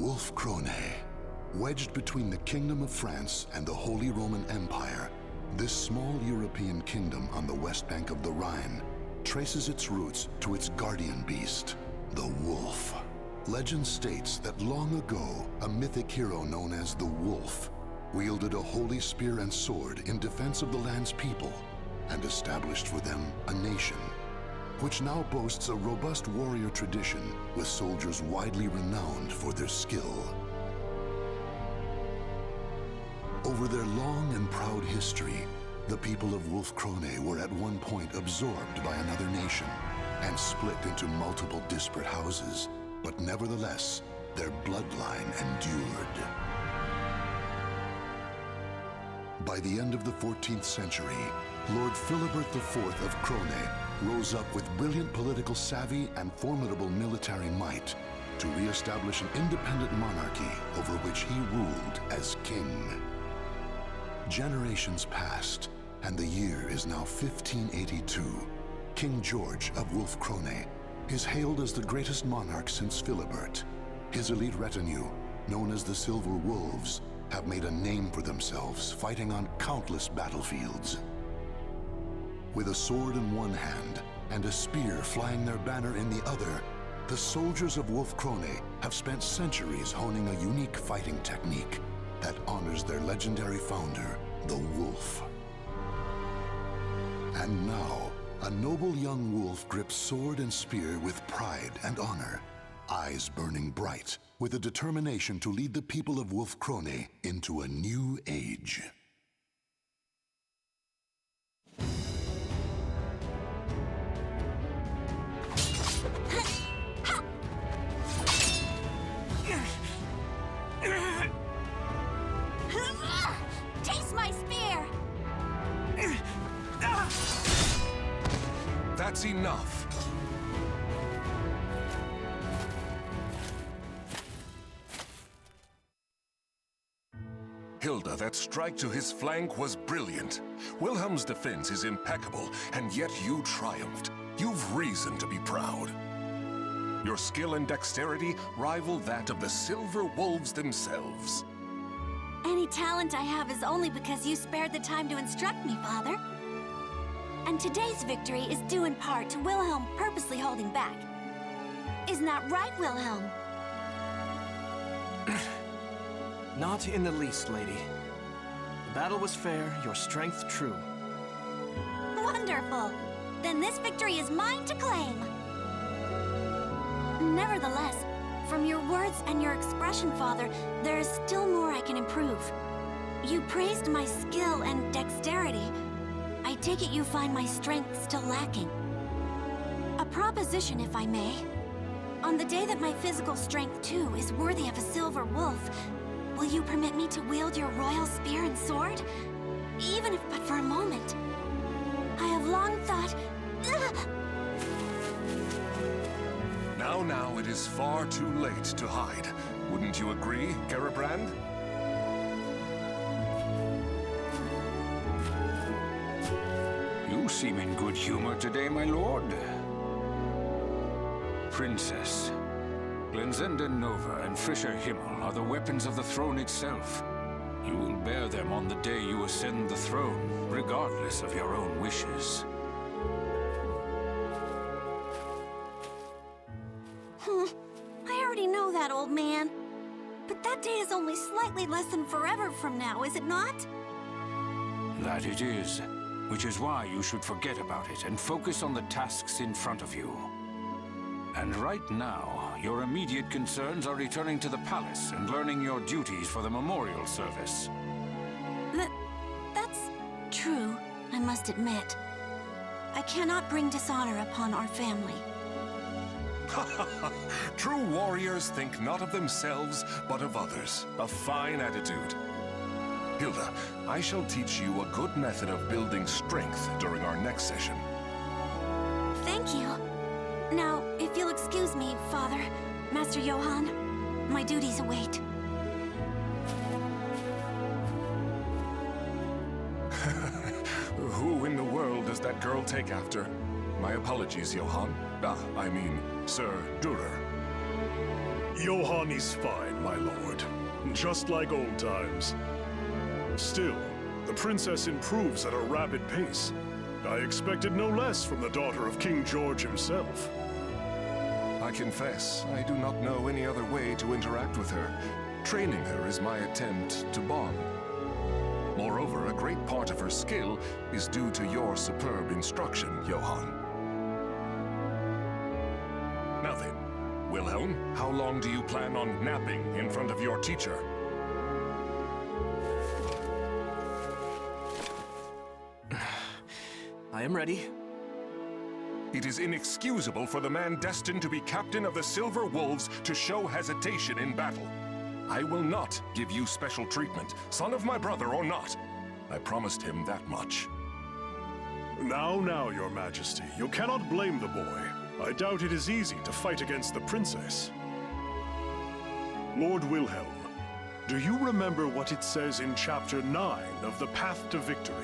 Wolf Krone. Wedged between the Kingdom of France and the Holy Roman Empire, this small European kingdom on the west bank of the Rhine traces its roots to its guardian beast, the wolf. Legend states that long ago, a mythic hero known as the Wolf wielded a holy spear and sword in defense of the land's people and established for them a nation, which now boasts a robust warrior tradition with soldiers widely renowned for their skill. Over their long and proud history, the people of Wolf Krone were at one point absorbed by another nation and split into multiple disparate houses, but nevertheless, their bloodline endured. By the end of the 14th century, Lord Philibert IV of Krone rose up with brilliant political savvy and formidable military might to re-establish an independent monarchy over which he ruled as king. Generations passed, and the year is now 1582. King George of Wolf Krone is hailed as the greatest monarch since Philibert. His elite retinue, known as the Silver Wolves, have made a name for themselves, fighting on countless battlefields. With a sword in one hand and a spear flying their banner in the other, the soldiers of Wolf Krone have spent centuries honing a unique fighting technique that honors their legendary founder, the Wolf. And now, a noble young wolf grips sword and spear with pride and honor, eyes burning bright, with a determination to lead the people of Wolf Krone into a new age. Taste my spear! That's enough. Hilde, that strike to his flank was brilliant. Wilhelm's defense is impeccable, and yet you triumphed. You've reason to be proud. Your skill and dexterity rival that of the Silver Wolves themselves. Any talent I have is only because you spared the time to instruct me, Father. And today's victory is due in part to Wilhelm purposely holding back. Isn't that right, Wilhelm? Not in the least, lady. The battle was fair, your strength true. Wonderful! Then this victory is mine to claim! Nevertheless, from your words and your expression, Father, there is still more I can improve. You praised my skill and dexterity. I take it you find my strength still lacking. A proposition, if I may. On the day that my physical strength, too, is worthy of a silver wolf, will you permit me to wield your royal spear and sword? Even if but for a moment. I have long thought... Now, it is far too late to hide. Wouldn't you agree, Gerbrand? You seem in good humor today, my lord. Princess, Glenzenda Nova and Fischer Himmel are the weapons of the throne itself. You will bear them on the day you ascend the throne, regardless of your own wishes. I already know that, old man. But that day is only slightly less than forever from now, is it not? That it is, which is why you should forget about it and focus on the tasks in front of you. And right now, your immediate concerns are returning to the palace and learning your duties for the memorial service. That's true, I must admit. I cannot bring dishonor upon our family. True warriors think not of themselves, but of others. A fine attitude. Hilde, I shall teach you a good method of building strength during our next session. Thank you. Now, if you'll excuse me, Father, Master Johann, my duties await. Who in the world does that girl take after? My apologies, Johann. I mean, Sir Durer. Johann is fine, my lord. Just like old times. Still, the princess improves at a rapid pace. I expected no less from the daughter of King George himself. I confess, I do not know any other way to interact with her. Training her is my attempt to bond. Moreover, a great part of her skill is due to your superb instruction, Johann. Now then, Wilhelm, how long do you plan on napping in front of your teacher? I am ready. It is inexcusable for the man destined to be captain of the Silver Wolves to show hesitation in battle. I will not give you special treatment, son of my brother or not. I promised him that much. Now, your majesty, you cannot blame the boy. I doubt it is easy to fight against the princess. Lord Wilhelm, do you remember what it says in Chapter 9 of The Path to Victory?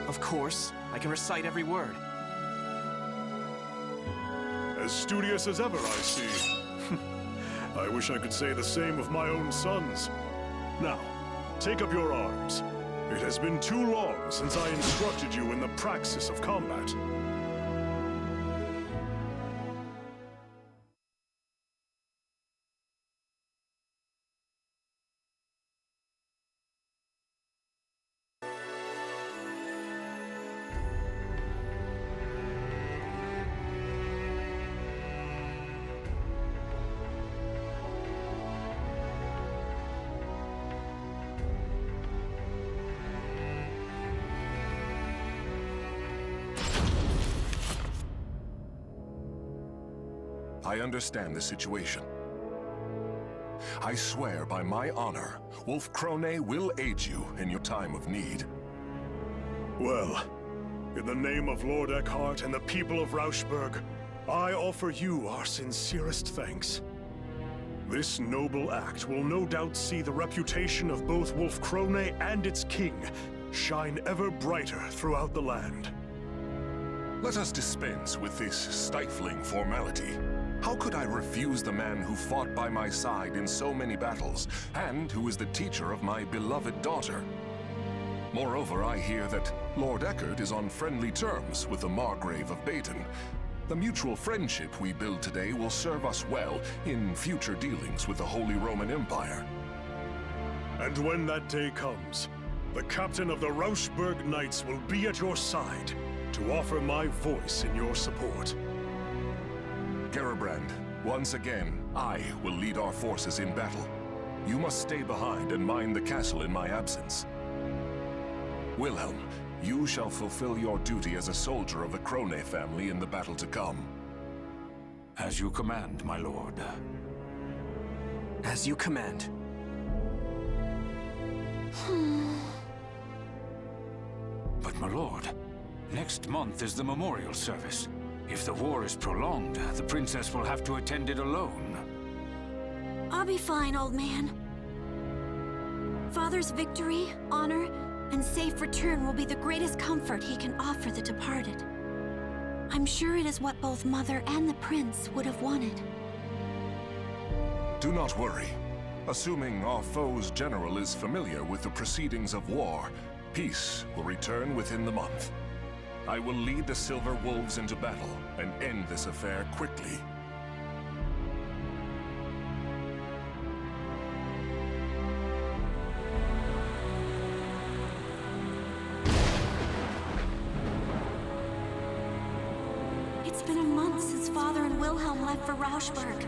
Of course. I can recite every word. As studious as ever, I see. I wish I could say the same of my own sons. Now, take up your arms. It has been too long since I instructed you in the praxis of combat. I understand the situation. I swear by my honor, Wolf Krone will aid you in your time of need. Well, in the name of Lord Eckhart and the people of Rauschburg, I offer you our sincerest thanks. This noble act will no doubt see the reputation of both Wolf Krone and its king shine ever brighter throughout the land. Let us dispense with this stifling formality. How could I refuse the man who fought by my side in so many battles, and who is the teacher of my beloved daughter? Moreover, I hear that Lord Eckhart is on friendly terms with the Margrave of Baden. The mutual friendship we build today will serve us well in future dealings with the Holy Roman Empire. And when that day comes, the captain of the Rauschburg Knights will be at your side to offer my voice in your support. Gerbrand, once again, I will lead our forces in battle. You must stay behind and mind the castle in my absence. Wilhelm, you shall fulfill your duty as a soldier of the Krone family in the battle to come. As you command, my lord. As you command. But my lord, next month is the memorial service. If the war is prolonged, the princess will have to attend it alone. I'll be fine, old man. Father's victory, honor, and safe return will be the greatest comfort he can offer the departed. I'm sure it is what both Mother and the Prince would have wanted. Do not worry. Assuming our foe's general is familiar with the proceedings of war, peace will return within the month. I will lead the Silver Wolves into battle and end this affair quickly. It's been a month since Father and Wilhelm left for Rauschburg.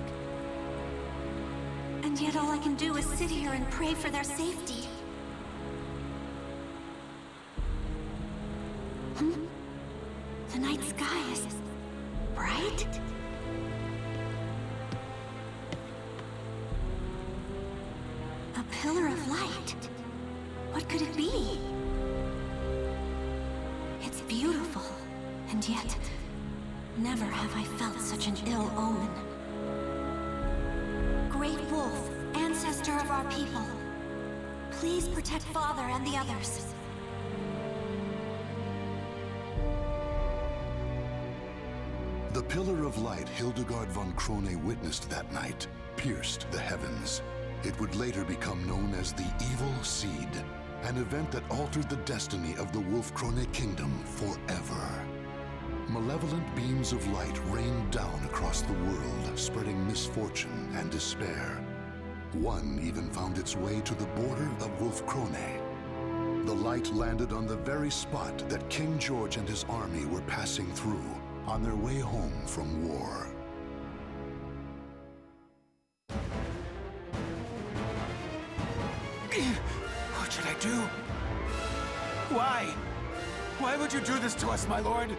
And yet all I can do is sit here and pray for their safety. The night sky is bright. A pillar of light. What could it be? It's beautiful, and yet never have I felt such an ill omen. Great Wolf, ancestor of our people, please protect Father and the others. The pillar of light Hildegard von Krone witnessed that night pierced the heavens. It would later become known as the Evil Seed, an event that altered the destiny of the Wolfkrone Kingdom forever. Malevolent beams of light rained down across the world, spreading misfortune and despair. One even found its way to the border of Wolfkrone. The light landed on the very spot that King George and his army were passing through on their way home from war. What should I do? Why? Why would you do this to us, my lord?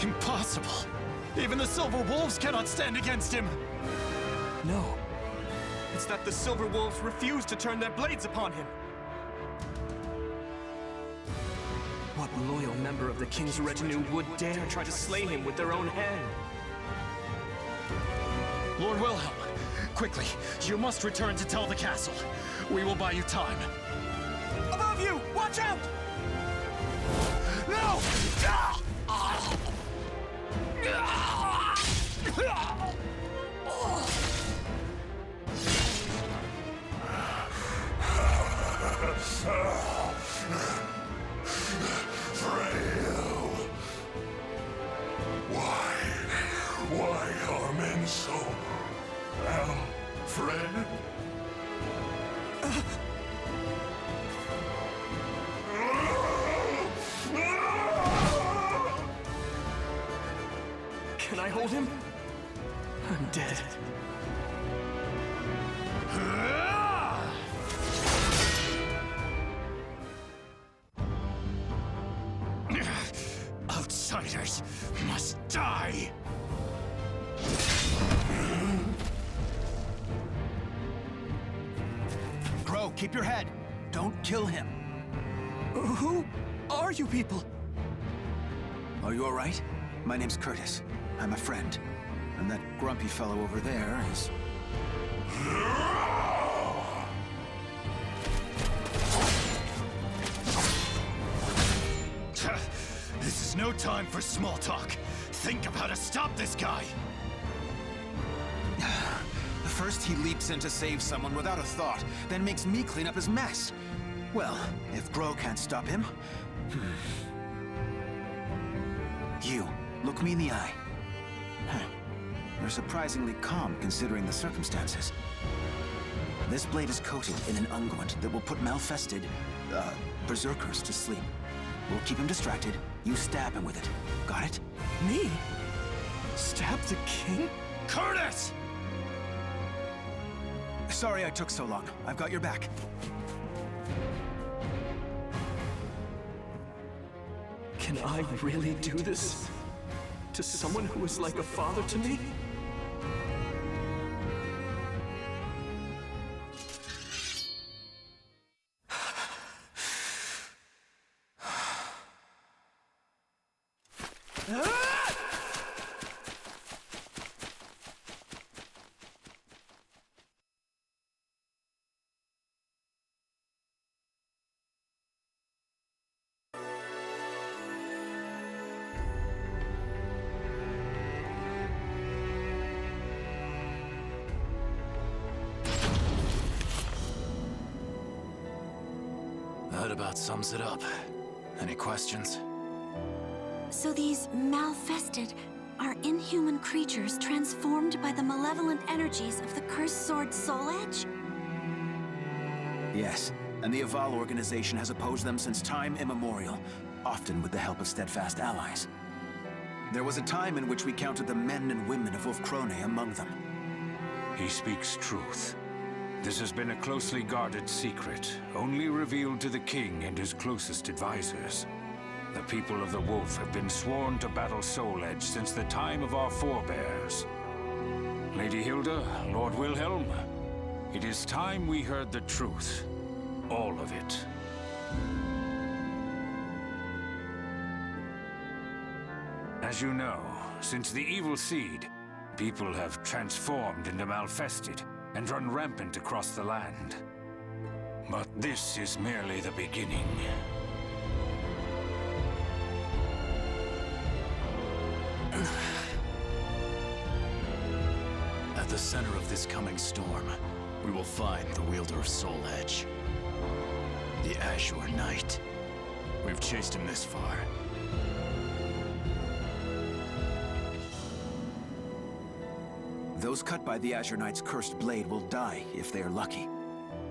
Impossible! Even the Silver Wolves cannot stand against him! No. It's that the Silver Wolves refuse to turn their blades upon him. What loyal member of the King's retinue would dare try to slay him with their own hand? Lord Wilhelm, quickly, you must return to tell the castle. We will buy you time. Above you! Watch out! No! Frail. Why are men so... Alfred? Can I hold him? I'm dead. Outsiders must die! Grow, keep your head. Don't kill him. Who are you people? Are you all right? My name's Curtis. I'm a friend. And that grumpy fellow over there is... This is no time for small talk. Think of how to stop this guy. First he leaps in to save someone without a thought, then makes me clean up his mess. Well, if Grow can't stop him... You, look me in the eye. You're surprisingly calm considering the circumstances. This blade is coated in an unguent that will put malfested, berserkers to sleep. We'll keep him distracted. You stab him with it. Got it? Me? Stab the king? Curtis! Sorry I took so long. I've got your back. Can I really do this? To someone who is like a father to me? That about sums it up. Any questions? So these malfested are inhuman creatures transformed by the malevolent energies of the cursed sword Soul Edge? Yes, and the Aval organization has opposed them since time immemorial, often with the help of steadfast allies. There was a time in which we counted the men and women of Wolfkrone among them. He speaks truth. This has been a closely guarded secret, only revealed to the king and his closest advisors. The people of the Wolf have been sworn to battle Soul Edge since the time of our forebears. Lady Hilde, Lord Wilhelm, it is time we heard the truth. All of it. As you know, since the evil seed, people have transformed into Malfested and run rampant across the land. But this is merely the beginning. At the center of this coming storm, we will find the wielder of Soul Edge. The Azure Knight. We've chased him this far. Those cut by the Azure Knight's cursed blade will die if they are lucky,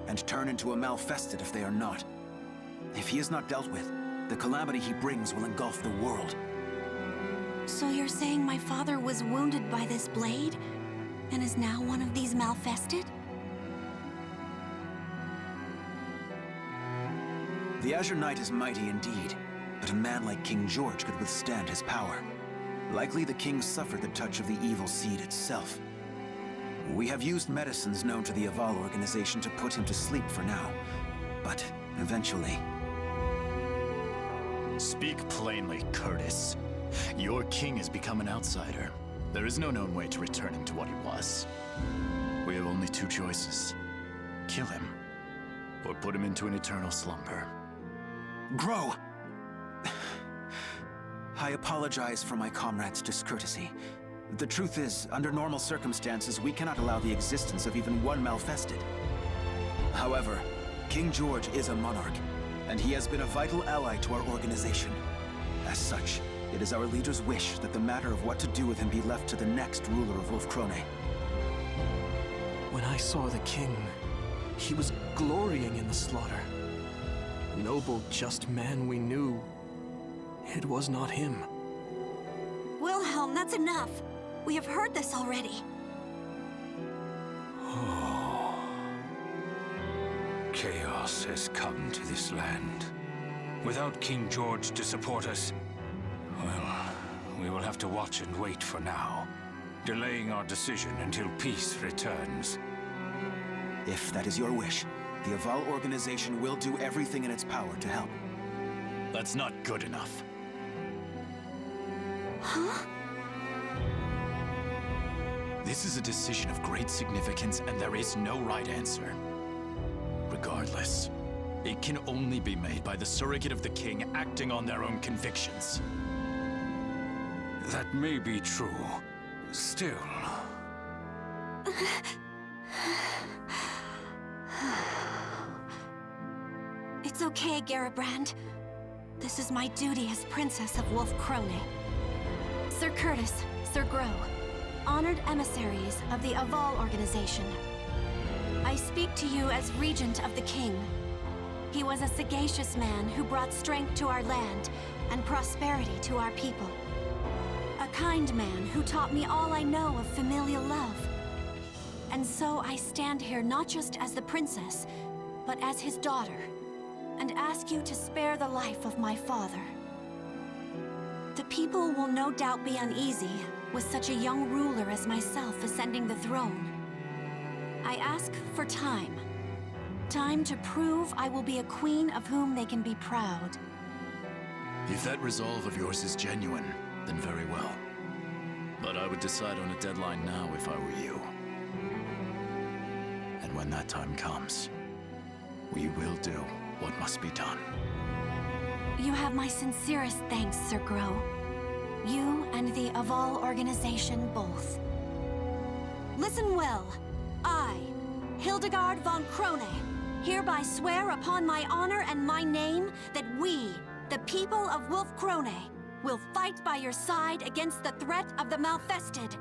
and turn into a Malfested if they are not. If he is not dealt with, the calamity he brings will engulf the world. So you're saying my father was wounded by this blade, and is now one of these Malfested? The Azure Knight is mighty indeed, but a man like King George could withstand his power. Likely the king suffered the touch of the evil seed itself. We have used medicines known to the Aval organization to put him to sleep for now, but eventually... Speak plainly, Curtis. Your king has become an outsider. There is no known way to return him to what he was. We have only two choices. Kill him, or put him into an eternal slumber. Grow! I apologize for my comrade's discourtesy. The truth is, under normal circumstances, we cannot allow the existence of even one Malfested. However, King George is a monarch, and he has been a vital ally to our organization. As such, it is our leader's wish that the matter of what to do with him be left to the next ruler of Wolfkrone. When I saw the king, he was glorying in the slaughter. Noble, just man we knew. It was not him. Wilhelm, that's enough. We have heard this already. Chaos has come to this land. Without King George to support us, well, we will have to watch and wait for now, delaying our decision until peace returns. If that is your wish, the Aval organization will do everything in its power to help. That's not good enough. Huh? This is a decision of great significance, and there is no right answer. Regardless, it can only be made by the surrogate of the king acting on their own convictions. That may be true. Still... It's okay, Garibrand. This is my duty as Princess of Wolfkrone. Sir Curtis, Sir Grow, honored emissaries of the Aval organization. I speak to you as Regent of the King. He was a sagacious man who brought strength to our land and prosperity to our people. A kind man who taught me all I know of familial love. And so I stand here not just as the princess, but as his daughter, and ask you to spare the life of my father. The people will no doubt be uneasy with such a young ruler as myself ascending the throne. I ask for time. Time to prove I will be a queen of whom they can be proud. If that resolve of yours is genuine, then very well. But I would decide on a deadline now if I were you. And when that time comes, we will do what must be done. You have my sincerest thanks, Sir Grow. You and the Aval organization both. Listen well. I, Hildegard von Krone, hereby swear upon my honor and my name that we, the people of Wolfkrone, will fight by your side against the threat of the Malfested.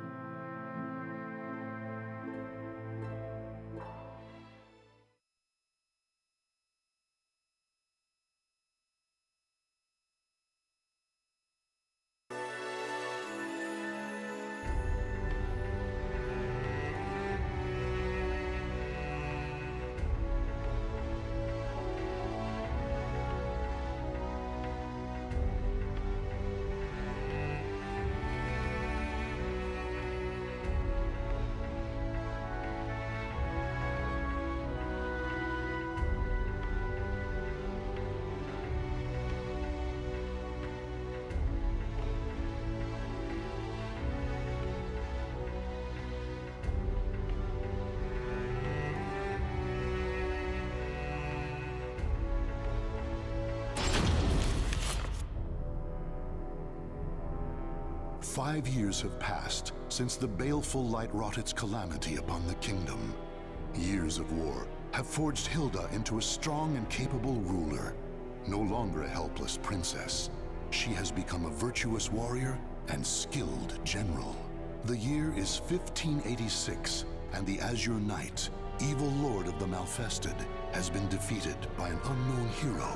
5 years have passed since the baleful light wrought its calamity upon the kingdom. Years of war have forged Hilde into a strong and capable ruler. No longer a helpless princess, she has become a virtuous warrior and skilled general. The year is 1586, and the Azure Knight, evil lord of the Malfested, has been defeated by an unknown hero.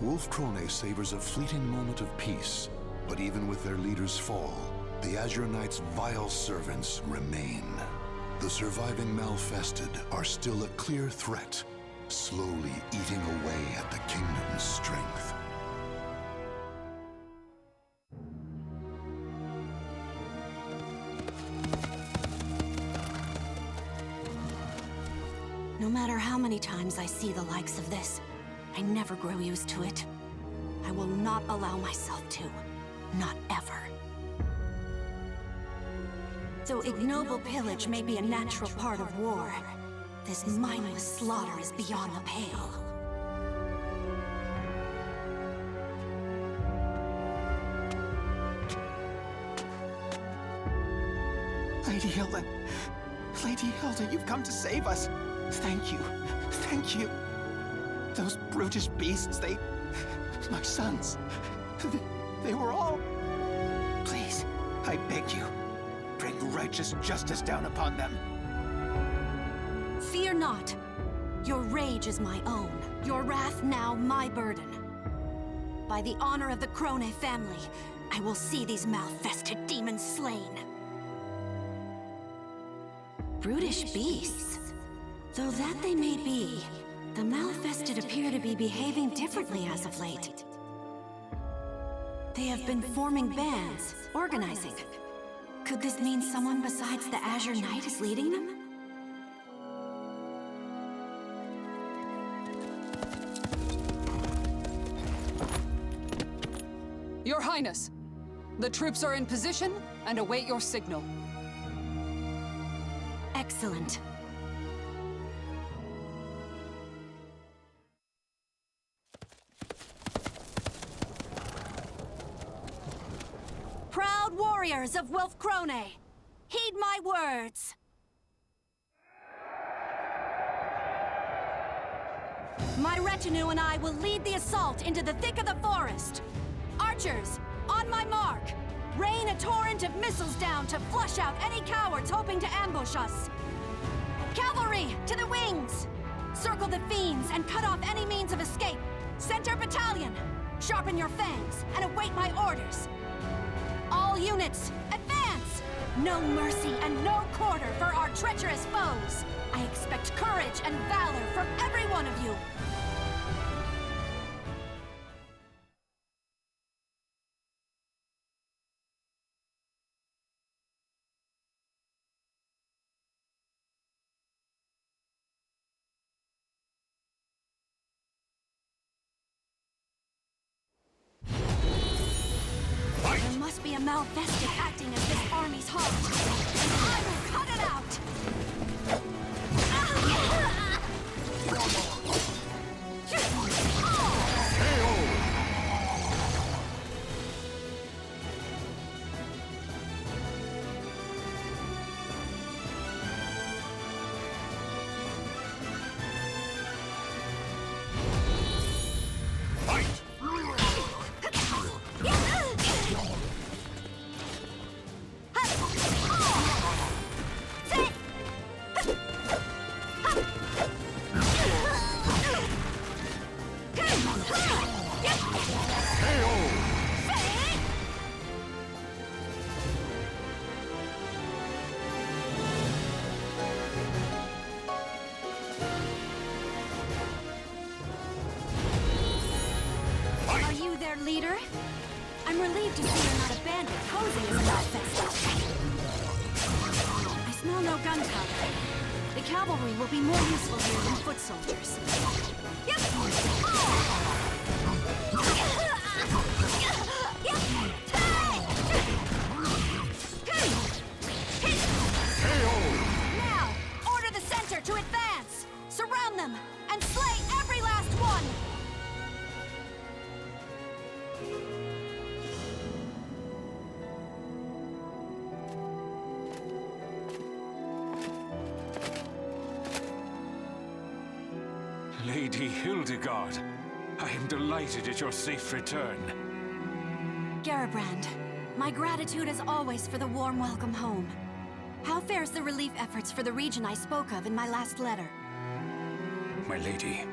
Wolf Krone savors a fleeting moment of peace, but even with their leader's fall, the Azure Knight's vile servants remain. The surviving Malfested are still a clear threat, slowly eating away at the kingdom's strength. No matter how many times I see the likes of this, I never grow used to it. I will not allow myself to. Not ever. Though ignoble pillage may be a natural part of war, this mindless slaughter is beyond the pale. Lady Hilde. Lady Hilde, you've come to save us. Thank you. Thank you. Those brutish beasts, my sons. They were all... Please, I beg you, bring righteous justice down upon them. Fear not. Your rage is my own. Your wrath now my burden. By the honor of the Krone family, I will see these Malfested demons slain. Brutish beasts. Though that they may be, the Malfested appear to be behaving differently as of late. They have been forming bands, organizing. Could this mean someone besides the Azure Knight is leading them? Your Highness, the troops are in position and await your signal. Excellent. Proud warriors of Wolf Krone, heed my words. My retinue and I will lead the assault into the thick of the forest. Archers, on my mark! Rain a torrent of missiles down to flush out any cowards hoping to ambush us. Cavalry, to the wings! Circle the fiends and cut off any means of escape. Center battalion, sharpen your fangs and await my orders. All units, advance! No mercy and no quarter for our treacherous foes. I expect courage and valor from every one of you. There must be a Malfested acting as this army's heart, and I will cut it out! Leader? I'm relieved to see you're not a bandit posing as a Malfested. I smell no gunpowder. The cavalry will be more useful here than foot soldiers. Now, order the center to advance! Surround them, and slay every last one! Lady Hildegard, I am delighted at your safe return. Garibrand, my gratitude as always for the warm welcome home. How fares the relief efforts for the region I spoke of in my last letter? My lady,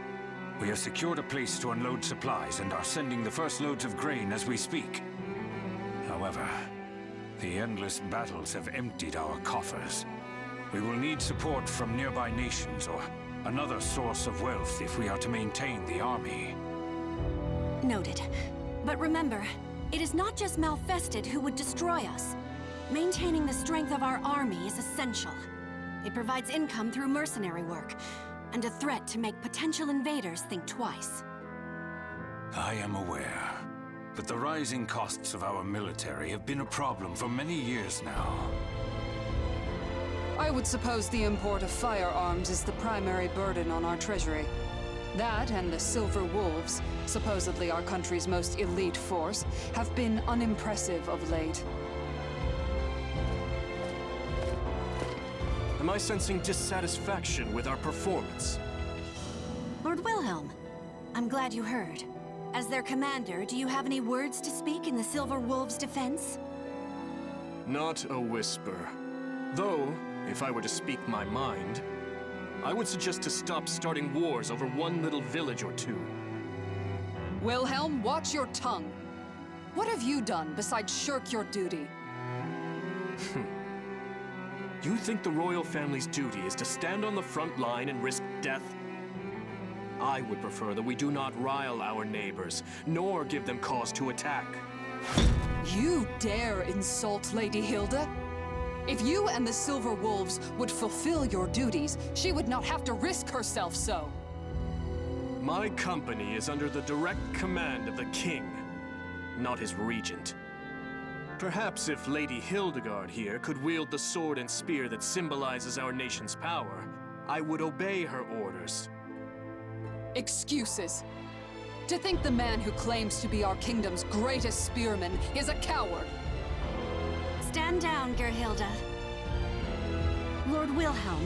we have secured a place to unload supplies and are sending the first loads of grain as we speak. However, the endless battles have emptied our coffers. We will need support from nearby nations or another source of wealth if we are to maintain the army. Noted. But remember, it is not just Malfested who would destroy us. Maintaining the strength of our army is essential. It provides income through mercenary work, and a threat to make potential invaders think twice. I am aware, but the rising costs of our military have been a problem for many years now. I would suppose the import of firearms is the primary burden on our treasury. That and the Silver Wolves, supposedly our country's most elite force, have been unimpressive of late. Am I sensing dissatisfaction with our performance? Lord Wilhelm, I'm glad you heard. As their commander, do you have any words to speak in the Silver Wolves' defense? Not a whisper. Though, if I were to speak my mind, I would suggest to stop starting wars over one little village or two. Wilhelm, watch your tongue. What have you done besides shirk your duty? You think the royal family's duty is to stand on the front line and risk death? I would prefer that we do not rile our neighbors, nor give them cause to attack. You dare insult Lady Hilde? If you and the Silver Wolves would fulfill your duties, she would not have to risk herself so. My company is under the direct command of the king, not his regent. Perhaps if Lady Hildegard here could wield the sword and spear that symbolizes our nation's power, I would obey her orders. Excuses. To think the man who claims to be our kingdom's greatest spearman is a coward. Stand down, Gerhilde. Lord Wilhelm,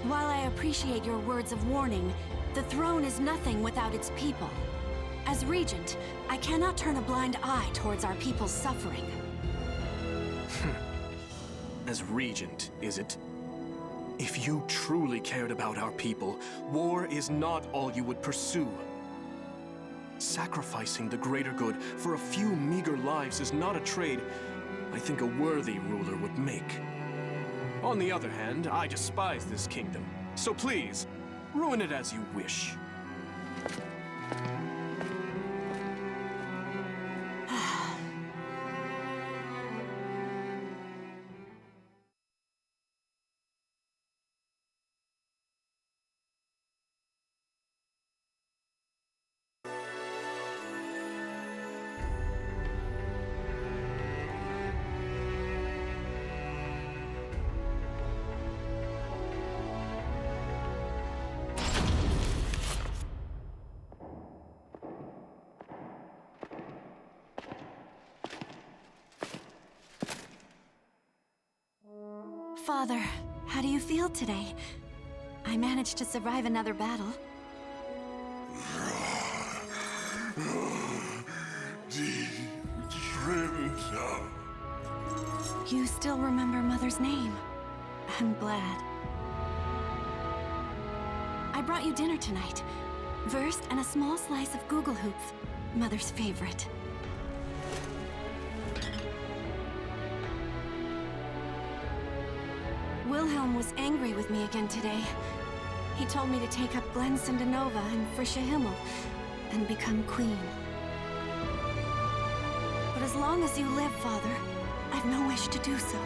while I appreciate your words of warning, the throne is nothing without its people. As regent, I cannot turn a blind eye towards our people's suffering. As regent, is it? If you truly cared about our people, war is not all you would pursue. Sacrificing the greater good for a few meager lives is not a trade I think a worthy ruler would make. On the other hand, I despise this kingdom, so please, ruin it as you wish. Father, how do you feel today? I managed to survive another battle. You still remember Mother's name. I'm glad. I brought you dinner tonight. Wurst and a small slice of Gugelhupf, Mother's favorite. Wilhelm was angry with me again today. He told me to take up Glen Sindanova and Frische Himmel and become queen. But as long as you live, Father, I've no wish to do so.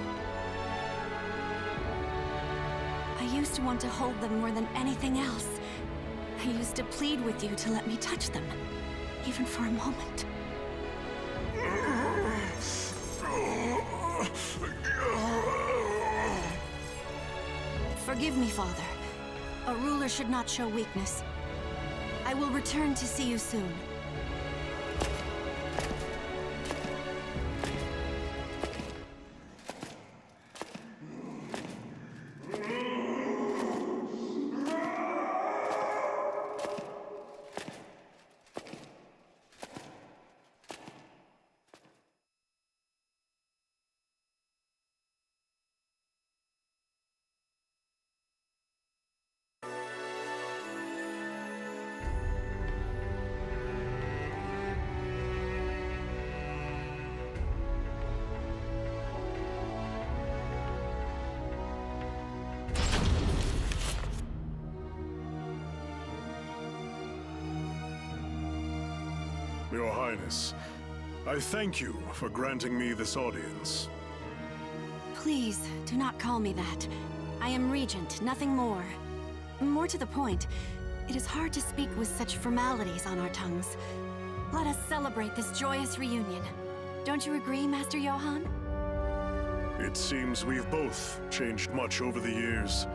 I used to want to hold them more than anything else. I used to plead with you to let me touch them, even for a moment. Forgive me, Father. A ruler should not show weakness. I will return to see you soon. Your Highness, I thank you for granting me this audience. Please, do not call me that. I am Regent, nothing more. More to the point, it is hard to speak with such formalities on our tongues. Let us celebrate this joyous reunion. Don't you agree, Master Johann? It seems we've both changed much over the years.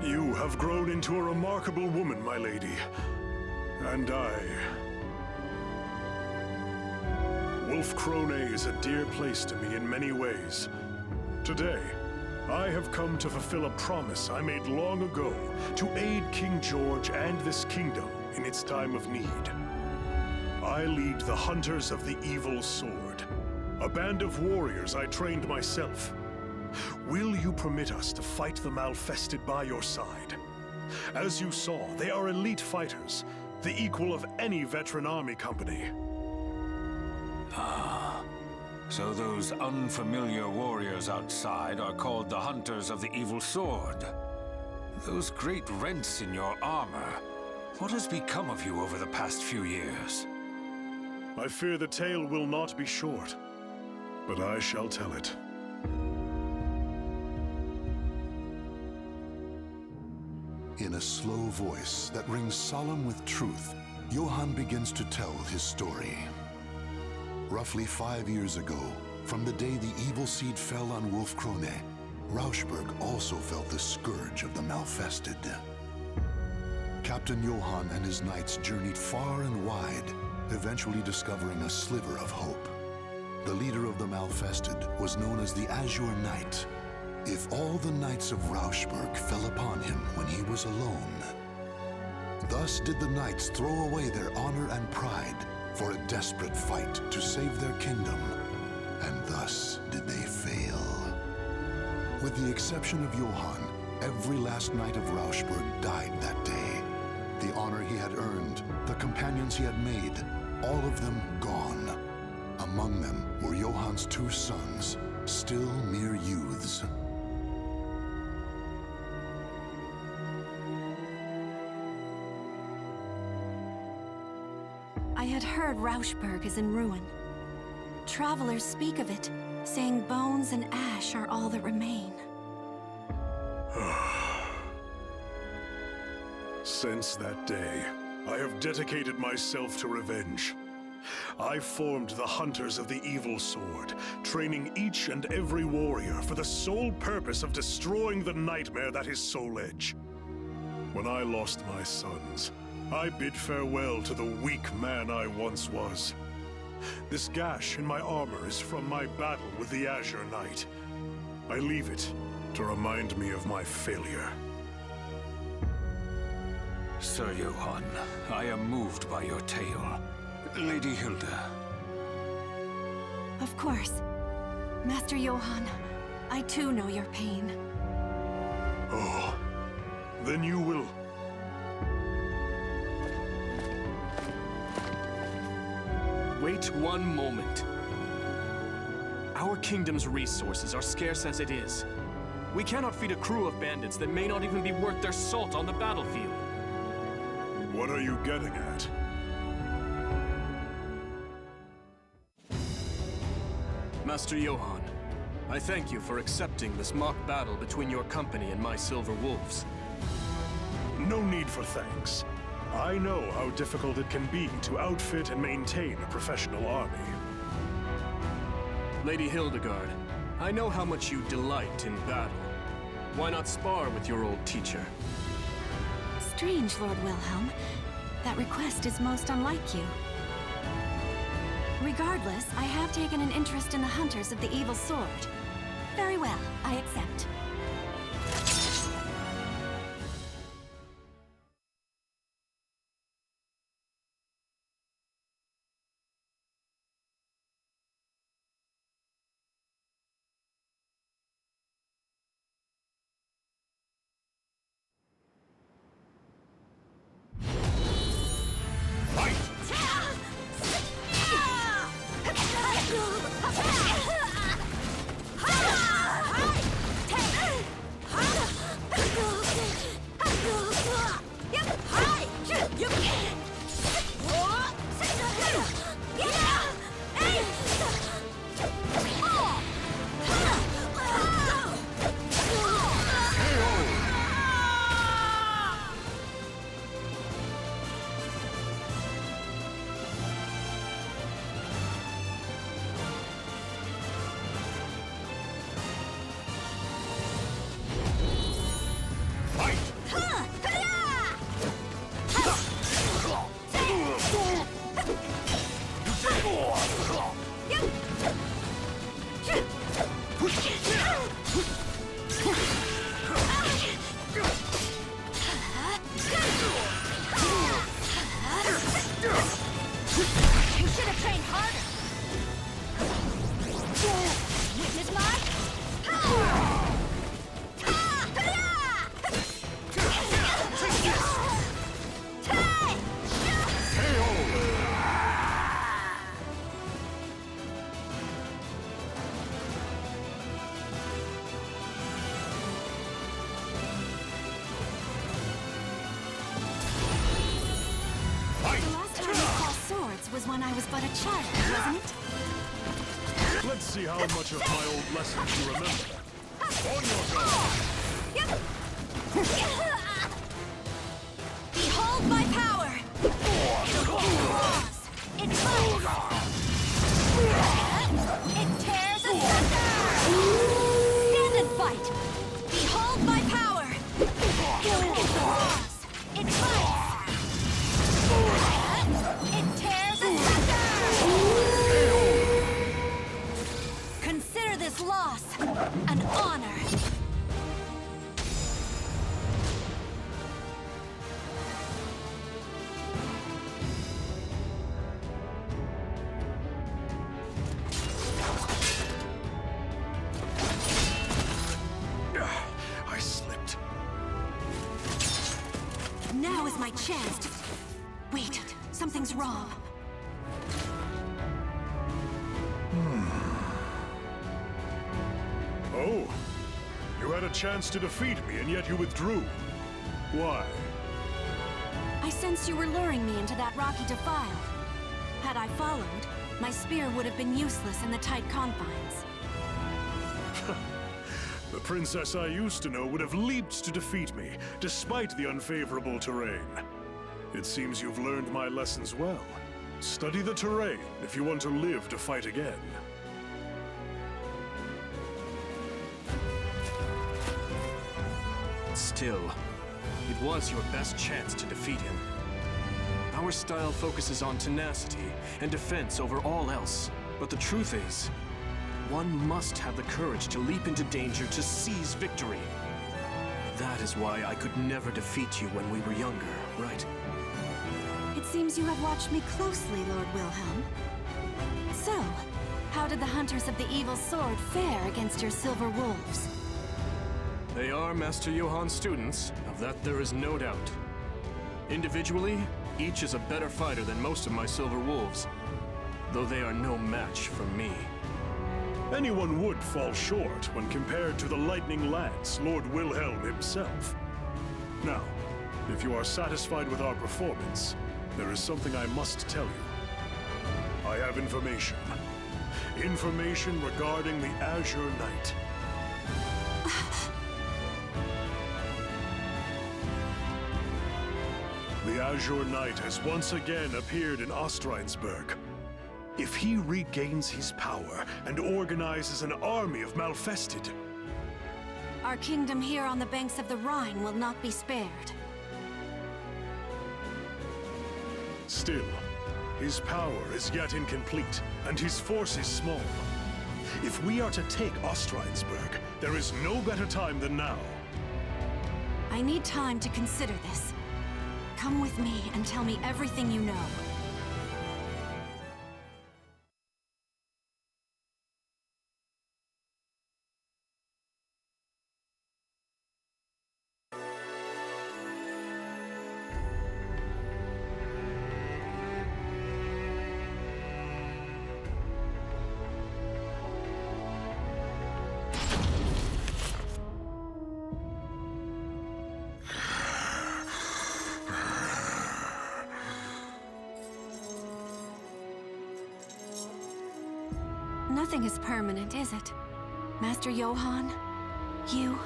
You have grown into a remarkable woman, my lady. And Wolfkrone is a dear place to me in many ways. Today, I have come to fulfill a promise I made long ago to aid King George and this kingdom in its time of need. I lead the Hunters of the Evil Sword, a band of warriors I trained myself. Will you permit us to fight the Malfested by your side? As you saw, they are elite fighters, the equal of any veteran army company. So those unfamiliar warriors outside are called the Hunters of the Evil Sword. Those great rents in your armor. What has become of you over the past few years? I fear the tale will not be short, but I shall tell it. In a slow voice that rings solemn with truth, Johann begins to tell his story. Roughly 5 years ago, from the day the evil seed fell on Wolfkrone, Rauschburg also felt the scourge of the Malfested. Captain Johann and his knights journeyed far and wide, eventually discovering a sliver of hope. The leader of the Malfested was known as the Azure Knight. If all the knights of Rauschburg fell upon him when he was alone. Thus did the knights throw away their honor and pride for a desperate fight to save their kingdom, and thus did they fail. With the exception of Johann, every last knight of Rauschburg died that day. The honor he had earned, the companions he had made, all of them gone. Among them were Johann's 2 sons, still mere youths. I had heard Rauschburg is in ruin. Travelers speak of it, saying bones and ash are all that remain. Since that day, I have dedicated myself to revenge. I formed the Hunters of the Evil Sword, training each and every warrior for the sole purpose of destroying the nightmare that is Soul Edge. When I lost my sons, I bid farewell to the weak man I once was. This gash in my armor is from my battle with the Azure Knight. I leave it to remind me of my failure. Sir Johann, I am moved by your tale. Lady Hilde. Of course. Master Johann, I too know your pain. Oh, then you will. Wait one moment. Our kingdom's resources are scarce as it is. We cannot feed a crew of bandits that may not even be worth their salt on the battlefield. What are you getting at? Master Johann, I thank you for accepting this mock battle between your company and my Silver Wolves. No need for thanks. I know how difficult it can be to outfit and maintain a professional army. Lady Hildegard, I know how much you delight in battle. Why not spar with your old teacher? Strange, Lord Wilhelm. That request is most unlike you. Regardless, I have taken an interest in the Hunters of the Evil Sword. Very well, I accept. should have trained harder. Witness my power! Was when I was but a child, wasn't it? Let's see how much of my old lessons you remember. On your guard! Behold my power! It fights! It tears asunder! Stand and fight! Behold my power! It fights! It tears asunder! Consider this loss an honor. I slipped. Now is my chance to... Wait, something's wrong. Oh, you had a chance to defeat me, and yet you withdrew. Why? I sensed you were luring me into that rocky defile. Had I followed, my spear would have been useless in the tight confines. The princess I used to know would have leaped to defeat me, despite the unfavorable terrain. It seems you've learned my lessons well. Study the terrain if you want to live to fight again. Still, it was your best chance to defeat him. Our style focuses on tenacity and defense over all else. But the truth is, one must have the courage to leap into danger to seize victory. That is why I could never defeat you when we were younger, right? It seems you have watched me closely, Lord Wilhelm. So, how did the Hunters of the Evil Sword fare against your Silver Wolves? They are Master Johann's students, of that there is no doubt. Individually, each is a better fighter than most of my Silver Wolves, though they are no match for me. Anyone would fall short when compared to the Lightning Lance, Lord Wilhelm himself. Now, if you are satisfied with our performance, there is something I must tell you. I have information. Information regarding the Azure Knight. The Azure Knight has once again appeared in Ostreinsburg. If he regains his power and organizes an army of Malfested, Our kingdom here on the banks of the Rhine will not be spared. still, his power is yet incomplete, and his force is small. If we are to take Ostreinsburg, there is no better time than now. I need time to consider this. Come with me and tell me everything you know. Nothing is permanent, is it? Master Johann, you,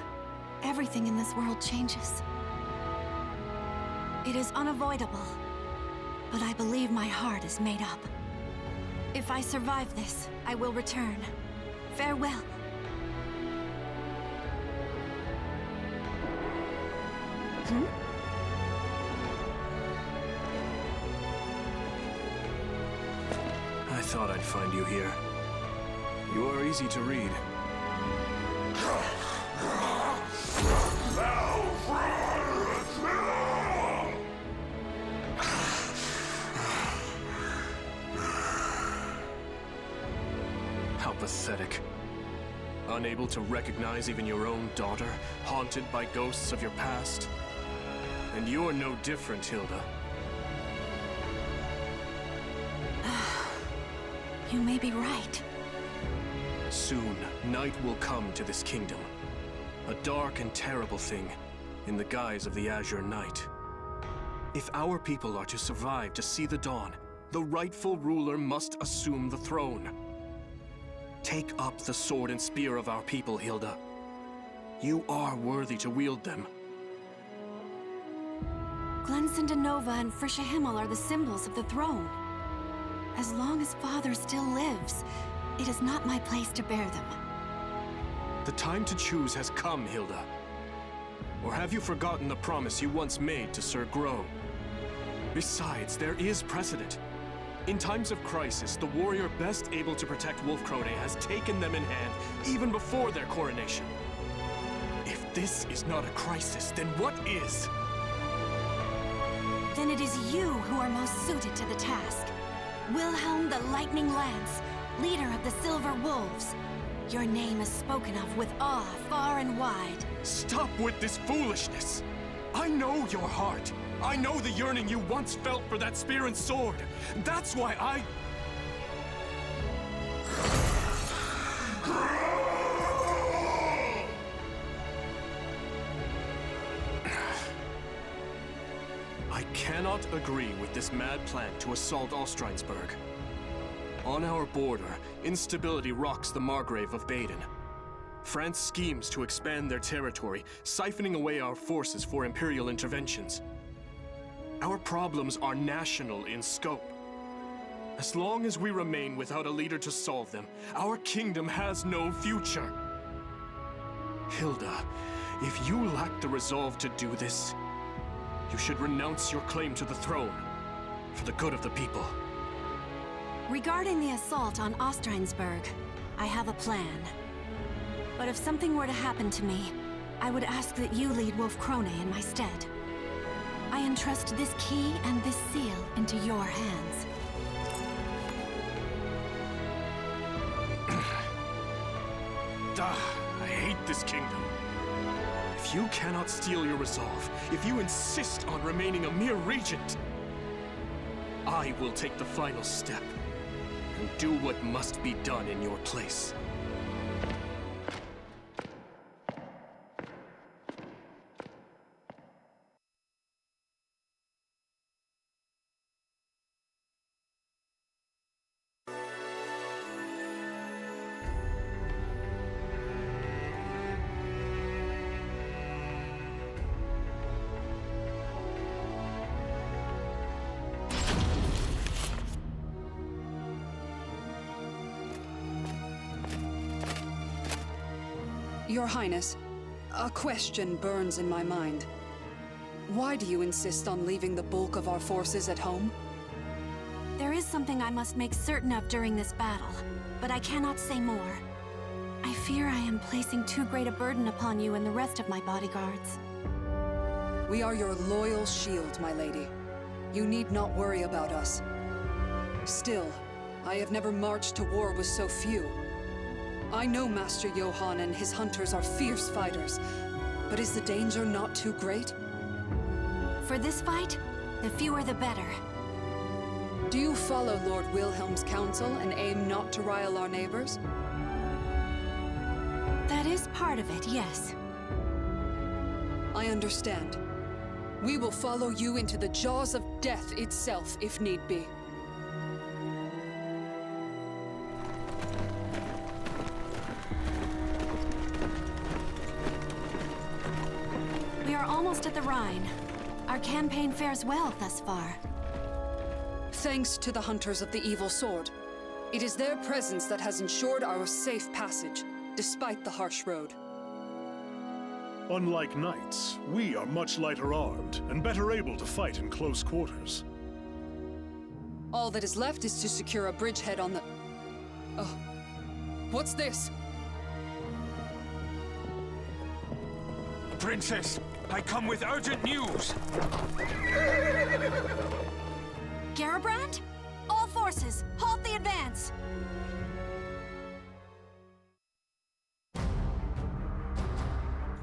everything in this world changes. It is unavoidable, but I believe my heart is made up. If I survive this, I will return. Farewell. I thought I'd find you here. You are easy to read. pathetic. Unable to recognize even your own daughter, haunted by ghosts of your past. And you're no different, Hilde. You may be right. Soon, night will come to this kingdom. A dark and terrible thing, in the guise of the Azure Knight. If our people are to survive to see the dawn, the rightful ruler must assume the throne. Take up the sword and spear of our people, Hilde. You are worthy to wield them. Glensindanova and Frisha Himmel are the symbols of the throne. As long as Father still lives, it is not my place to bear them. The time to choose has come, Hilde. Or have you forgotten the promise you once made to Sir Grow? Besides, there is precedent. In times of crisis, the warrior best able to protect Wolfkrone has taken them in hand even before their coronation. If this is not a crisis, then what is? Then it is you who are most suited to the task. Wilhelm the Lightning Lance, leader of the Silver Wolves. Your name is spoken of with awe far and wide. Stop with this foolishness! I know your heart. I know the yearning you once felt for that spear and sword. That's why I cannot agree with this mad plan to assault Ostreinsburg. On our border, instability rocks the Margrave of Baden. France schemes to expand their territory, siphoning away our forces for imperial interventions. Our problems are national in scope. As long as we remain without a leader to solve them, our kingdom has no future. Hilde, if you lack the resolve to do this, you should renounce your claim to the throne, for the good of the people. Regarding the assault on Ostreinsburg, I have a plan. But if something were to happen to me, I would ask that you lead Wolfkrone in my stead. I entrust this key and this seal into your hands. I hate this kingdom. If you cannot steal your resolve, if you insist on remaining a mere regent, I will take the final step and do what must be done in your place. Your Highness, a question burns in my mind. Why do you insist on leaving the bulk of our forces at home? There is something I must make certain of during this battle, but I cannot say more. I fear I am placing too great a burden upon you and the rest of my bodyguards. We are your loyal shield, my lady. You need not worry about us. Still, I have never marched to war with so few. I know Master Johann and his hunters are fierce fighters, but is the danger not too great? For this fight, the fewer the better. Do you follow Lord Wilhelm's counsel and aim not to rile our neighbors? That is part of it, yes. I understand. We will follow you into the jaws of death itself, if need be. We are almost at the Rhine. Our campaign fares well thus far. Thanks to the Hunters of the Evil Sword. It is their presence that has ensured our safe passage, despite the harsh road. Unlike knights, we are much lighter armed and better able to fight in close quarters. All that is left is to secure a bridgehead on the... Oh. What's this? Princess, I come with urgent news! Garabrand? All forces, halt the advance!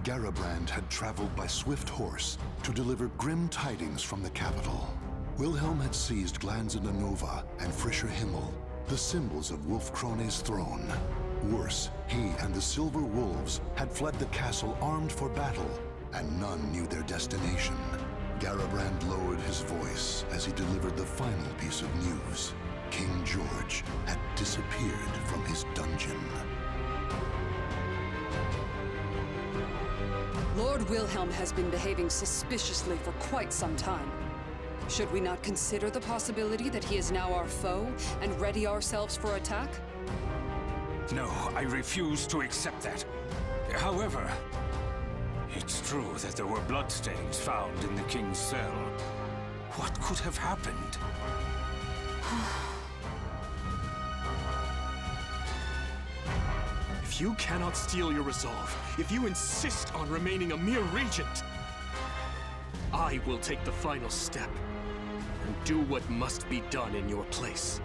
Garabrand had traveled by swift horse to deliver grim tidings from the capital. Wilhelm had seized Glanzenanova and Frischer Himmel, the symbols of Wolf Krone's throne. Worse, he and the Silver Wolves had fled the castle armed for battle, and none knew their destination. Garabrand lowered his voice as he delivered the final piece of news. King George had disappeared from his dungeon. Lord Wilhelm has been behaving suspiciously for quite some time. Should we not consider the possibility that he is now our foe and ready ourselves for attack? No, I refuse to accept that. However, it's true that there were bloodstains found in the king's cell. What could have happened? If you cannot steel your resolve, if you insist on remaining a mere regent, I will take the final step and do what must be done in your place.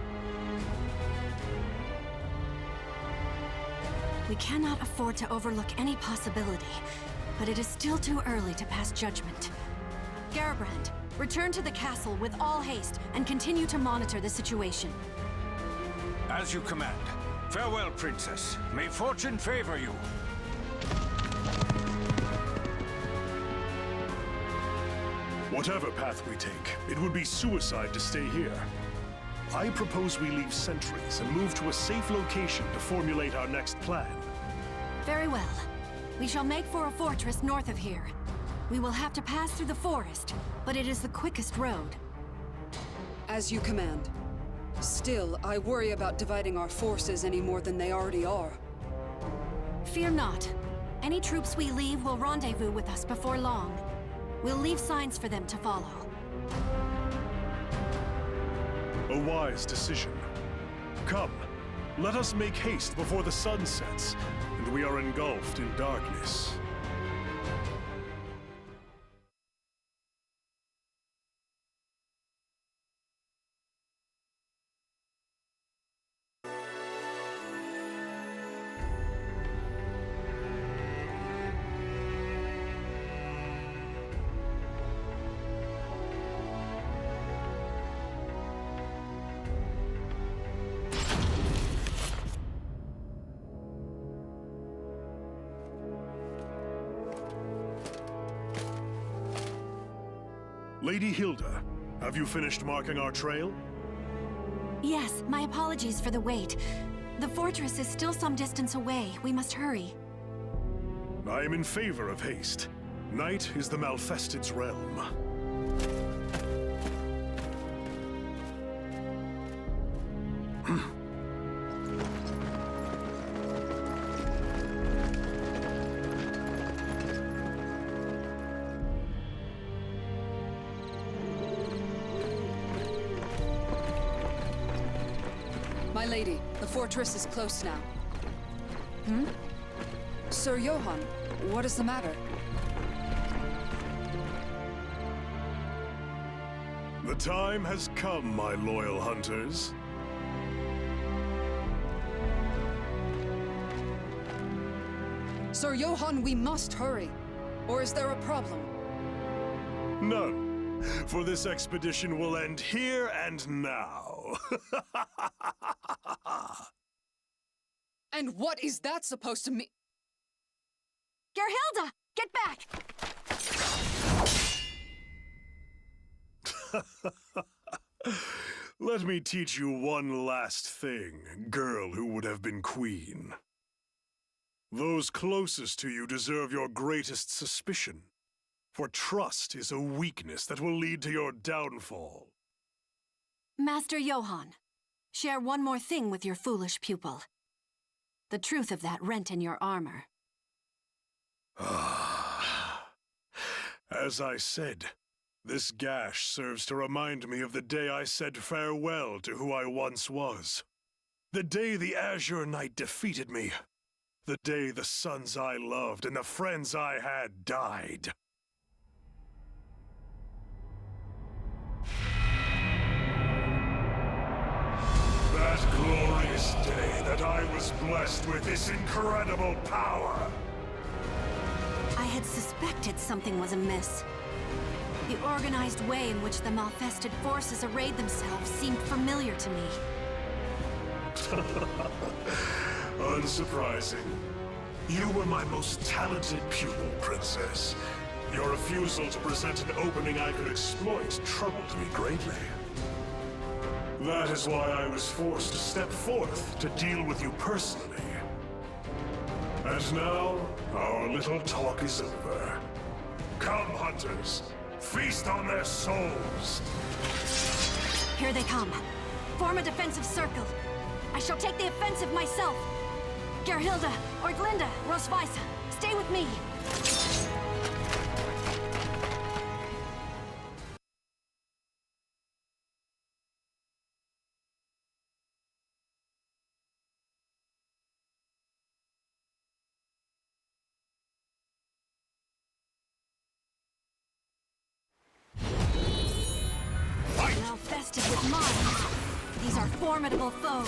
We cannot afford to overlook any possibility, but it is still too early to pass judgment. Garabrand, return to the castle with all haste and continue to monitor the situation. As you command. Farewell, Princess. May fortune favor you. Whatever path we take, it would be suicide to stay here. I propose we leave sentries and move to a safe location to formulate our next plan. Very well. We shall make for a fortress north of here. We will have to pass through the forest, but it is the quickest road. As you command. Still, I worry about dividing our forces any more than they already are. Fear not. Any troops we leave will rendezvous with us before long. We'll leave signs for them to follow. A wise decision. Come, let us make haste before the sun sets, and we are engulfed in darkness. Lady Hilde, have you finished marking our trail? Yes, my apologies for the wait. The fortress is still some distance away. We must hurry. I am in favor of haste. Night is the Malfestid's realm. My lady, the fortress is close now. Sir Johann, what is the matter? The time has come, my loyal hunters. Sir Johann, we must hurry. Or is there a problem? None, for this expedition will end here and now. And what is that supposed to mean? Gerhilda, get back! Let me teach you one last thing, girl who would have been queen. Those closest to you deserve your greatest suspicion, for trust is a weakness that will lead to your downfall. Master Johann, share one more thing with your foolish pupil. The truth of that rent in your armor. As I said, this gash serves to remind me of the day I said farewell to who I once was. The day the Azure Knight defeated me. The day the sons I loved and the friends I had died. That glorious day that I was blessed with this incredible power. I had suspected something was amiss. The organized way in which the Malfested forces arrayed themselves seemed familiar to me. Unsurprising. You were my most talented pupil, Princess. Your refusal to present an opening I could exploit troubled me greatly. That is why I was forced to step forth to deal with you personally. And now, our little talk is over. Come, hunters. Feast on their souls. Here they come. Form a defensive circle. I shall take the offensive myself. Gerhilde, Orglinda, Rosweisa, stay with me. Malfested with mine. These are formidable foes.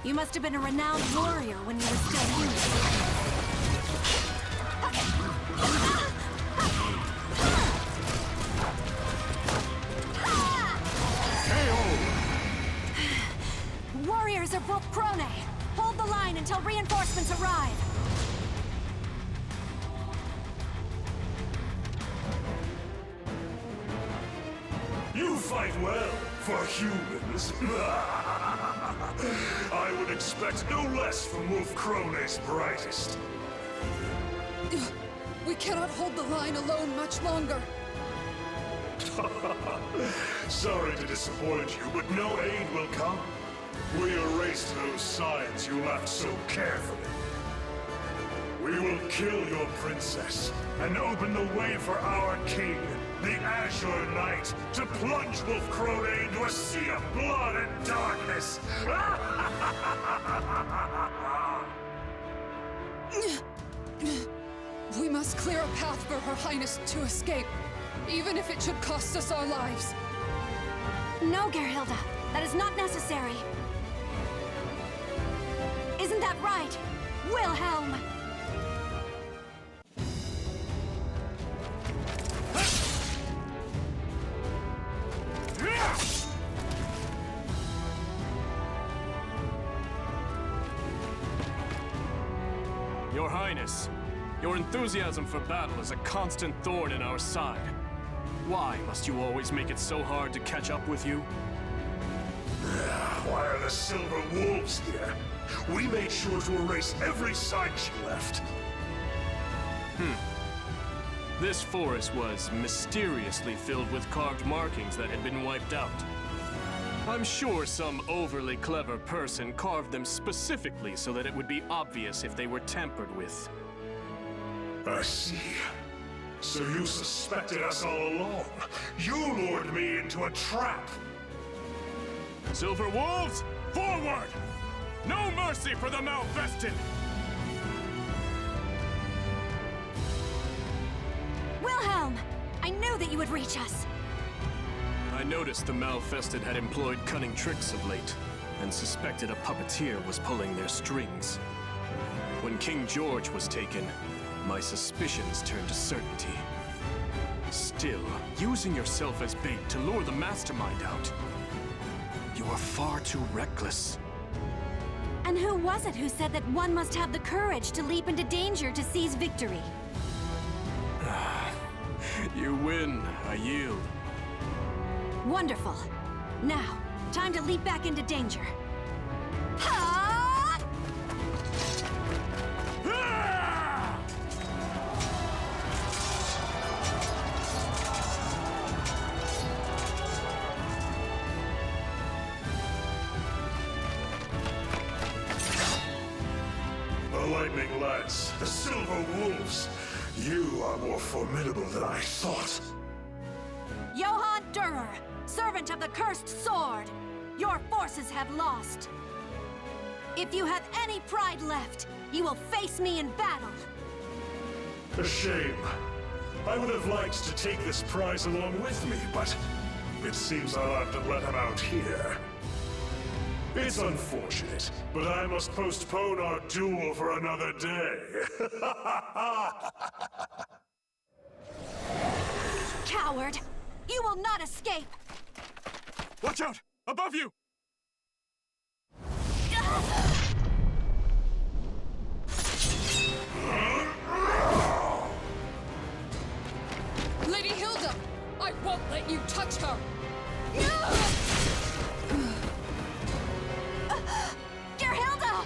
You must have been a renowned warrior when you were still human. Warriors of Wolf Krone, hold the line until reinforcements arrive. You fight well for humans. I would expect no less from Wolf Krone's brightest. We cannot hold the line alone much longer. Sorry to disappoint you, but no aid will come. We erased those signs you left so carefully. We will kill your princess and open the way for our king, the Azure Knight, to plunge Wolf Krone into a sea of blood and darkness! We must clear a path for Her Highness to escape, even if it should cost us our lives. No, Gerhilde. That is not necessary. Isn't that right, Wilhelm? Your Highness, your enthusiasm for battle is a constant thorn in our side. Why must you always make it so hard to catch up with you? Why are the Silver Wolves here? We made sure to erase every sign she left. This forest was mysteriously filled with carved markings that had been wiped out. I'm sure some overly clever person carved them specifically so that it would be obvious if they were tampered with. I see. So you suspected us all along. You lured me into a trap. Silver Wolves, forward! No mercy for the Malfested! Wilhelm! I knew that you would reach us. I noticed the Malfested had employed cunning tricks of late, and suspected a puppeteer was pulling their strings. When King George was taken, my suspicions turned to certainty. Still, using yourself as bait to lure the mastermind out, you are far too reckless. And who was it who said that one must have the courage to leap into danger to seize victory? You win, I yield. Wonderful. Now, time to leap back into danger. Ha! lightning lance, the silver wolves. You are more formidable than I thought. Johann Durer, servant of the cursed sword, your forces have lost. If you have any pride left, you will face me in battle. A shame. I would have liked to take this prize along with me, but it seems I'll have to let him out here. It's unfortunate, but I must postpone our duel for another day. Coward! You will not escape! Watch out! Above you! Lady Hilde! I won't let you touch her! Dear Hilda!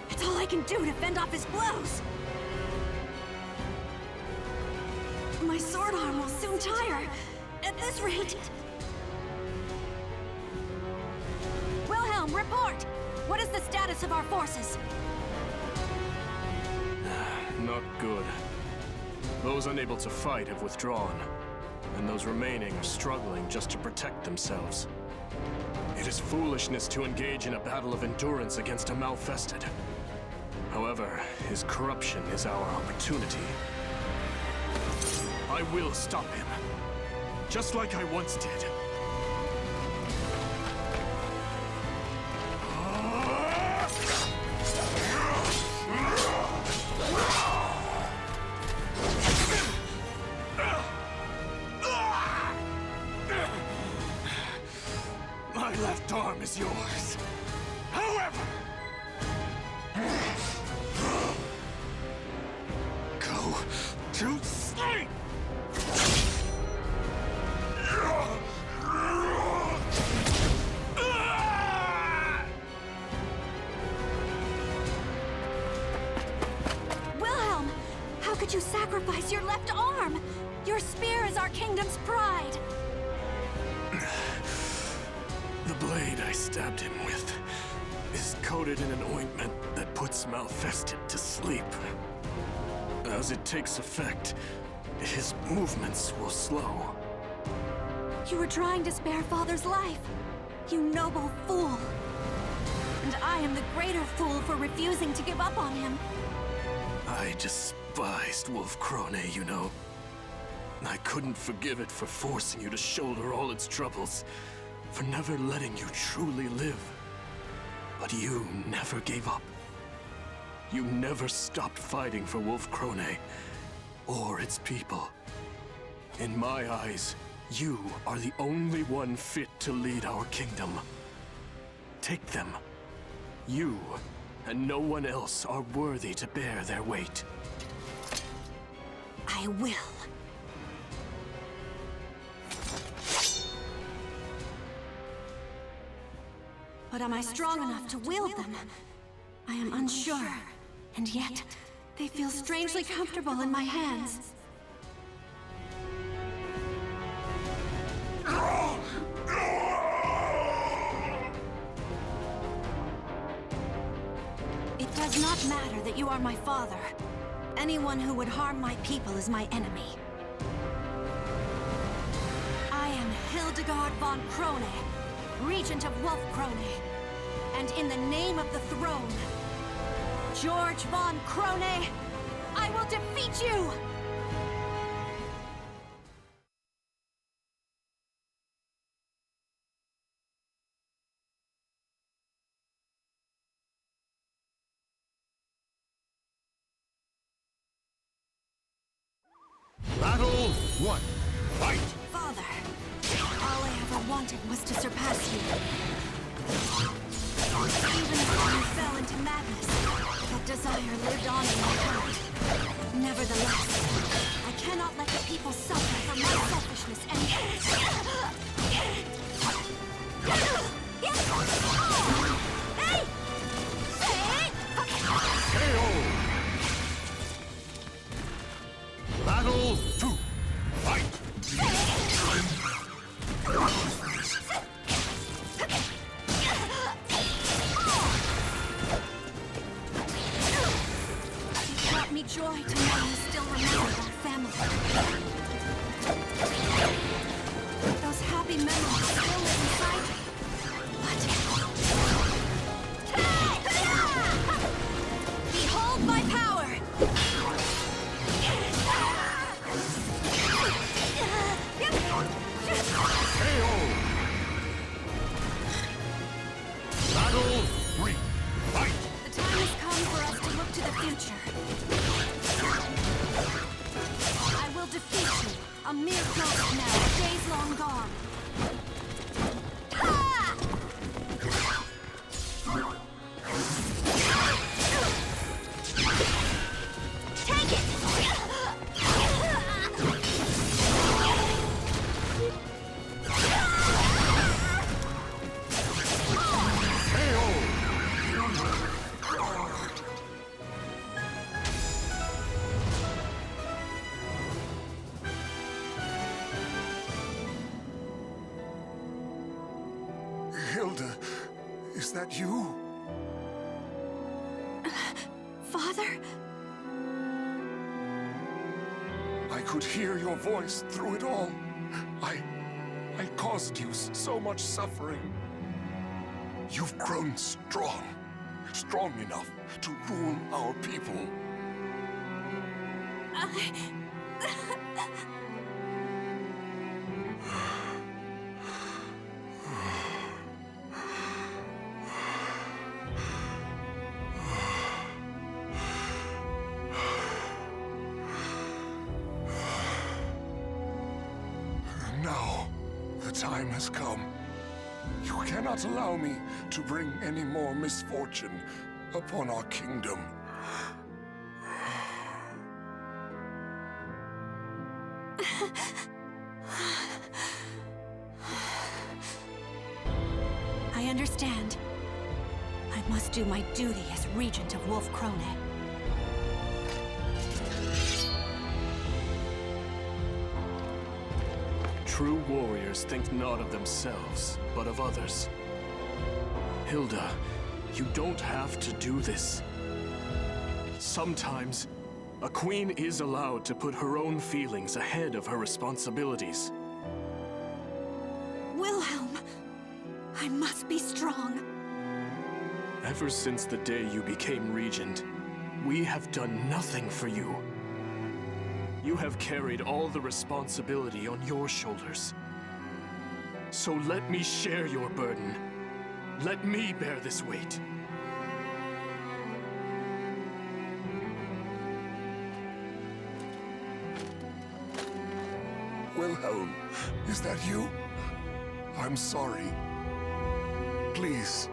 It's all I can do to fend off his blows. My sword arm will soon tire. At this rate... Wilhelm, report! What is the status of our forces? Not good. Those unable to fight have withdrawn, and those remaining are struggling just to protect themselves. It is foolishness to engage in a battle of endurance against a Malfested. However, his corruption is our opportunity. I will stop him, just like I once did. My left arm is yours. However, go to sleep! Wilhelm! How could you sacrifice your left arm? Your spear is our kingdom's pride. The blade I stabbed him with is coated in an ointment that puts Malfested to sleep. As it takes effect, his movements will slow. You were trying to spare Father's life. You noble fool. And I am the greater fool for refusing to give up on him. I despised Wolf Krone, you know. I couldn't forgive it for forcing you to shoulder all its troubles, for never letting you truly live. But you never gave up. You never stopped fighting for Wolf Krone, or its people. In my eyes, you are the only one fit to lead our kingdom. Take them. You and no one else are worthy to bear their weight. I will. But am I strong enough to wield them? I am unsure, and yet they feel strangely comfortable in my hands. It does not matter that you are my father. Anyone who would harm my people is my enemy. I am Hildegard von Krone, Regent of Wolf Krone, and in the name of the throne, George von Krone, I will defeat you! Battle 1. Fight! Father, all I ever wanted was to surpass you. Even when you fell into madness, that desire lived on in my heart. Nevertheless, I cannot let the people suffer from my selfishness anymore. Hey! Battle 2. Fight! It brought me joy to know you still remember that family. Those happy memories still live inside me. Behold my power! Battle 3. Fight! The time has come for us to look to the future. I will defeat you, a mere ghost now, days long gone. Take it! Hilde, is that you? Father? I could hear your voice through it all. I caused you so much suffering. You've grown strong. Strong enough to rule our people. Now, the time has come. You cannot allow me to bring any more misfortune upon our kingdom. I understand. I must do my duty as Regent of Wolf Krone. True warriors think not of themselves, but of others. Hilde, you don't have to do this. Sometimes, a queen is allowed to put her own feelings ahead of her responsibilities. Wilhelm, I must be strong. Ever since the day you became regent, we have done nothing for you. You have carried all the responsibility on your shoulders. So let me share your burden. Let me bear this weight. Wilhelm, is that you? I'm sorry. Please,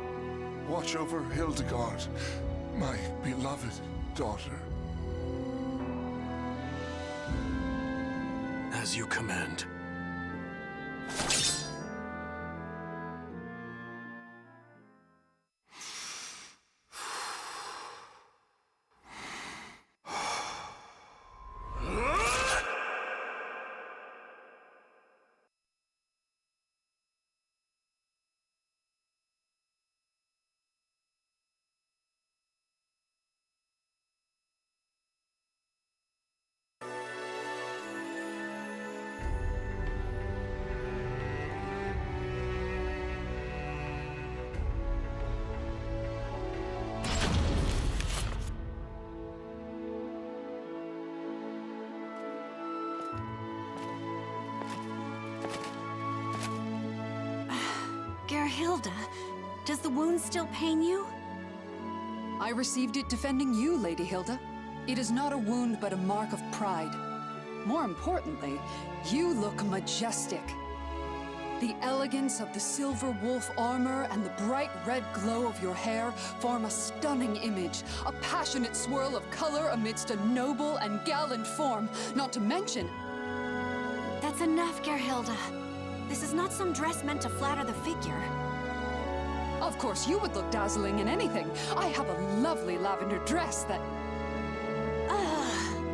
watch over Hildegard, my beloved daughter. As you command. Hilde, does the wound still pain you? I received it defending you, Lady Hilde. It is not a wound, but a mark of pride. More importantly, you look majestic. The elegance of the silver wolf armor and the bright red glow of your hair form a stunning image, a passionate swirl of color amidst a noble and gallant form, not to mention... That's enough, Gerhilde. This is not some dress meant to flatter the figure. Of course, you would look dazzling in anything. I have a lovely lavender dress that...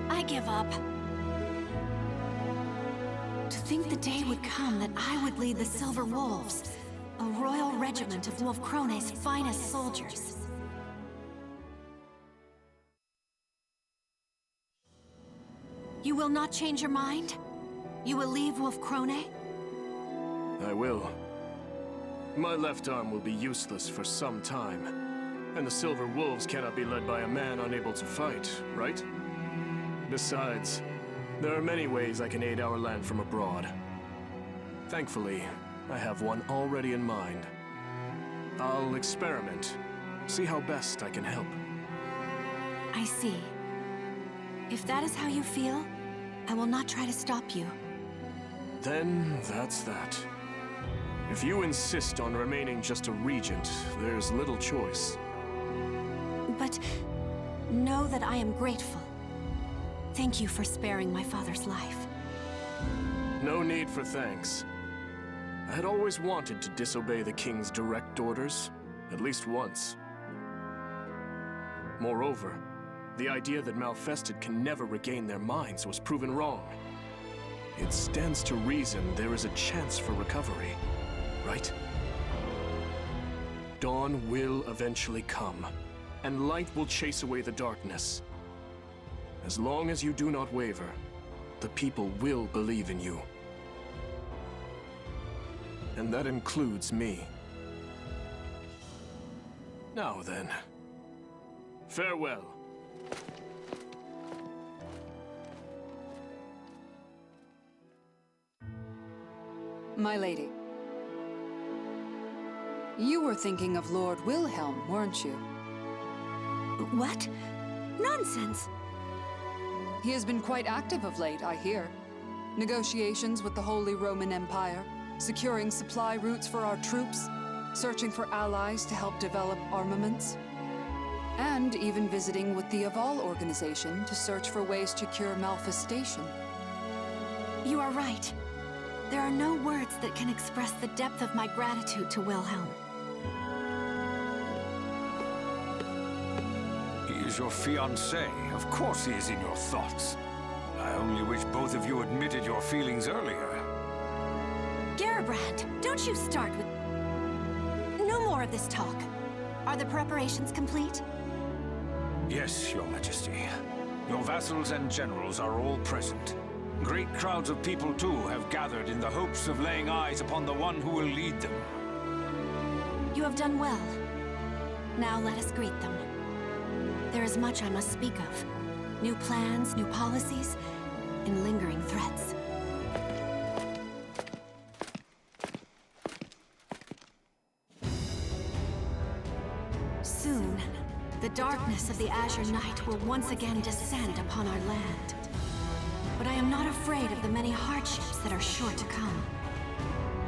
I give up. To think the day would come that I would lead the Silver Wolves, a royal regiment of Wolfkrone's finest soldiers. You will not change your mind? You will leave Wolfkrone? I will. My left arm will be useless for some time. And the Silver Wolves cannot be led by a man unable to fight, right? Besides, there are many ways I can aid our land from abroad. Thankfully, I have one already in mind. I'll experiment, see how best I can help. I see. If that is how you feel, I will not try to stop you. Then that's that. If you insist on remaining just a regent, there's little choice. But know that I am grateful. Thank you for sparing my father's life. No need for thanks. I had always wanted to disobey the king's direct orders, at least once. Moreover, the idea that Malfested can never regain their minds was proven wrong. It stands to reason there is a chance for recovery, right? Dawn will eventually come, and light will chase away the darkness. As long as you do not waver, the people will believe in you. And that includes me. Now then, farewell. My lady. You were thinking of Lord Wilhelm, weren't you? What? Nonsense! He has been quite active of late, I hear. Negotiations with the Holy Roman Empire, securing supply routes for our troops, searching for allies to help develop armaments, and even visiting with the Aval organization to search for ways to cure malfestation. You are right. There are no words that can express the depth of my gratitude to Wilhelm. He is your fiancé. Of course he is in your thoughts. I only wish both of you admitted your feelings earlier. Gerbrand, don't you start with... No more of this talk. Are the preparations complete? Yes, Your Majesty. Your vassals and generals are all present. Great crowds of people, too, have gathered in the hopes of laying eyes upon the one who will lead them. You have done well. Now let us greet them. There is much I must speak of. New plans, new policies, and lingering threats. Soon, the darkness of the Azure Night will once again descend upon our land. But I am not afraid of the many hardships that are sure to come.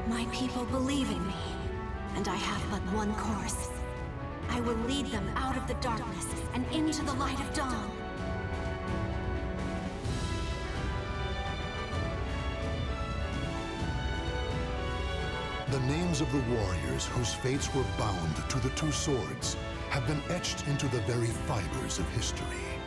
My people believe in me, and I have but one course. I will lead them out of the darkness and into the light of dawn. The names of the warriors whose fates were bound to the two swords have been etched into the very fibers of history.